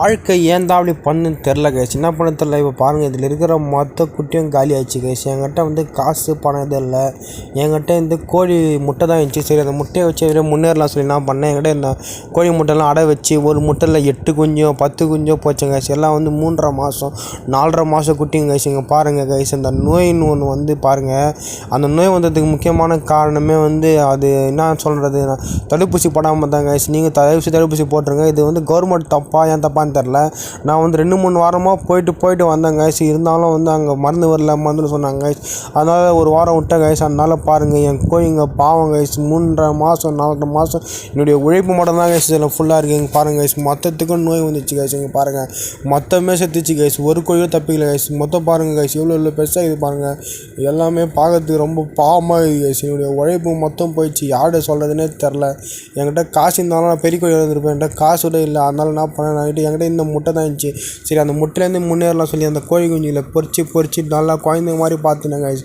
வாழ்க்கை ஏன் தான் அப்படி பண்ணுன்னு தெரில கைஸ். என்ன பண்ண தெரில. இப்போ பாருங்கள், இதில் இருக்கிற மொத்த குட்டியும் காலி ஆயிடுச்சு கைஸ். என்கிட்ட காசு பணம் எதுவும் இல்லை. என்கிட்ட கோழி முட்டை தான் இருந்துச்சு. சரி, அந்த முட்டையை வச்சு முன்னேறலாம் சொல்லி நான் பண்ணேன். என்கிட்ட இந்த கோழி முட்டைலாம் அடை வச்சு ஒரு முட்டையில் 8 குஞ்சோ 10 குஞ்சோ போச்சுங்க கைஸ். எல்லாம் 3.5 மாதம் 4.5 மாதம் குட்டிங்க கைஸ். இங்கே பாருங்கள் கைஸ், இந்த நோயின்னு ஒன்று பாருங்கள். அந்த நோய் வந்ததுக்கு முக்கியமான காரணமே அது என்ன சொல்கிறது, தடுப்பூசி போடாமல் தான் கைஸ். நீங்கள் தடுப்பூசி போட்டுருங்க. இது கவர்மெண்ட் தப்பா ஏன் தப்பா தெரில. நான் 2-3 வாரமாக போயிட்டு வந்தேன் கைஸ். இருந்தாலும் அங்கே மருந்து வரல, மருந்துன்னு சொன்னாங்க கைஸ். அதனால் ஒரு வாரம் விட்டேன் கைஸ். அதனால் பாருங்கள், என் கோழிங்க பாவம் கைஸ். 3.5 மாதம் 4 மாதம் என்னுடைய உழைப்பு மட்டும் தான் கைஸ் இதில் ஃபுல்லாக இருக்குது. இங்கே பாருங்கள் கைஸ், மொத்தத்துக்கும் நோய் வந்துச்சு கைஸ். இங்கே பாருங்கள், மொத்தமே செத்துச்சு கைஸ். ஒரு கோழியும் தப்பிக்கல கைஸ். மொத்தம் பாருங்கள் கைஸ், எவ்வளோ பெருசாக இது பாருங்கள். எல்லாமே பார்க்கறதுக்கு ரொம்ப பாவமாக இருக்குது கைஸ். என்னுடைய உழைப்பு மொத்தம் போயிடுச்சு. யார்கிட்ட சொல்கிறதுனே தெரில. என்கிட்ட காசு இருந்தாலும் நான் பெரிய கோழி எழுந்திருப்பேன். என்கிட்ட காசு கூட இல்லை. அதனால் என்ன பண்ணேன், என்கிட்ட இந்த முட்டை தான் இருந்துச்சு. சரி, அந்த முட்டையிலேருந்து முன்னேறலாம் சொல்லி அந்த கோழி குஞ்சுகளை பொறிச்சு நல்லா குழந்தைங்க மாதிரி பார்த்துனேன் கைஸ்.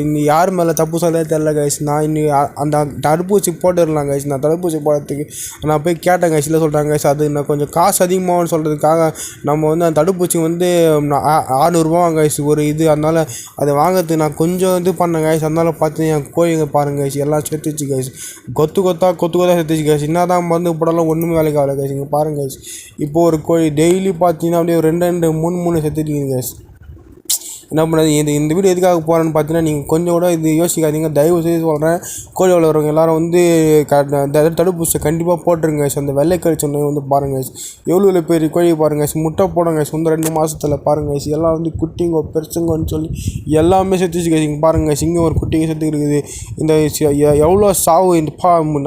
இன்னி யார் மேலே தப்பு சொல்லவே தெரில கைஸ். நான் இன்னி அந்த தடுப்பூசி போட்டுடலாம் கைஸ். நான் தடுப்பூசி போடுறதுக்கு நான் போய் கேட்டேன் கைஸ். இல்லை சொல்கிறாங்க கைஸ், அது நான் கொஞ்சம் காசு அதிகமாகனு சொல்கிறதுக்காக நம்ம அந்த தடுப்பூசி 600 கைஸ் ஒரு இது. அதனால் அதை வாங்கிறதுக்கு நான் கொஞ்சம் இது பண்ணேன் கைஸ். அதனால் பார்த்து என் கோழிங்க பாருங்கள் கைஸ், எல்லாம் செத்துச்சு கைஸ். கொத்தா செத்துச்சு கைஸ். என்ன தான் மருந்து போடலாம் ஒன்றுமே வேலைக்கு ஆகலை கைஸ். இங்கே பாருங்கள் கைஸ், இப்போது ஒரு கோழி டெய்லி பார்த்தீங்கன்னா அப்படியே 2 3 செத்துட்டீங்க கைஸ். என்ன பண்ணுறது, இந்த வீடியோ எதுக்காக போகிறேன்னு பார்த்தீங்கன்னா, நீங்கள் கொஞ்சம் கூட இது யோசிக்காதீங்க. தயவு செய்து சொல்கிறேன், கோழி வளர்கிறவங்க எல்லோரும் தடுப்பூசியை கண்டிப்பாக போட்டுருங்க கைஸ். அந்த வெள்ளைக்கறி சொன்ன பாருங்கள் கைஸ், எவ்வளோ பெரிய கோழி பாருங்கள் கைஸ். முட்டை போடுங்க கைஸ். 2 மாதத்தில் பாருங்கள் கைஸ், எல்லாம் குட்டிங்க பெருசுங்கன்னு சொல்லி எல்லாமே செத்துச்சு கைஸ். இங்கே பாருங்கள் கைஸ், இங்கே ஒரு குட்டிங்க செத்து இருக்குது. இந்த எவ்வளோ சாவு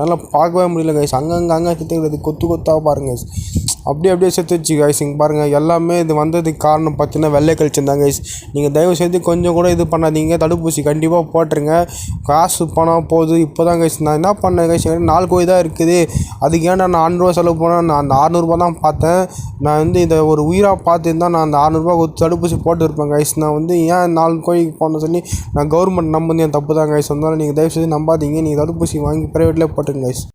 நல்லா பார்க்கவே முடியல கைஸ். அங்கங்கே செத்துக்கிறது கொத்தாக பாருங்கள் கைஸ். அப்படியே செத்துச்சு கைஸ். இங்கே பாருங்கள், எல்லாமே இது வந்ததுக்கு காரணம் பார்த்தீங்கன்னா வெள்ளை கழிச்சு தான் கைஸ். நீங்கள் தயவு செய்து கொஞ்சம் கூட இது பண்ணாதீங்க. தடுப்பூசி கண்டிப்பாக போட்டுருங்க. காசு பணம் போகுது. இப்போ தான் கைஸ் நான் என்ன பண்ணேன் கைஸ், 4 கோழி தான் இருக்குது. அதுக்கு ஏன்டா நான் 600 செலவு போனேன். நான் அந்த 600 தான் பார்த்தேன். நான் இதை ஒரு உயிராக பார்த்துருந்தா நான் அந்த 600 கொடுத்து தடுப்பூசி போட்டுருப்பேன் கைஸ். நான் ஏன் 4 கோழிக்கு போகணும்னு சொல்லி நான் கவர்மெண்ட் நம்புறது என் தப்பு தான் கைஸ். அதனால் நீங்கள் தயவு செய்து நம்பாதீங்க. நீங்கள் தடுப்பூசி வாங்கி ப்ரைவேட்லேயே போட்டுருங்க கைஸ்.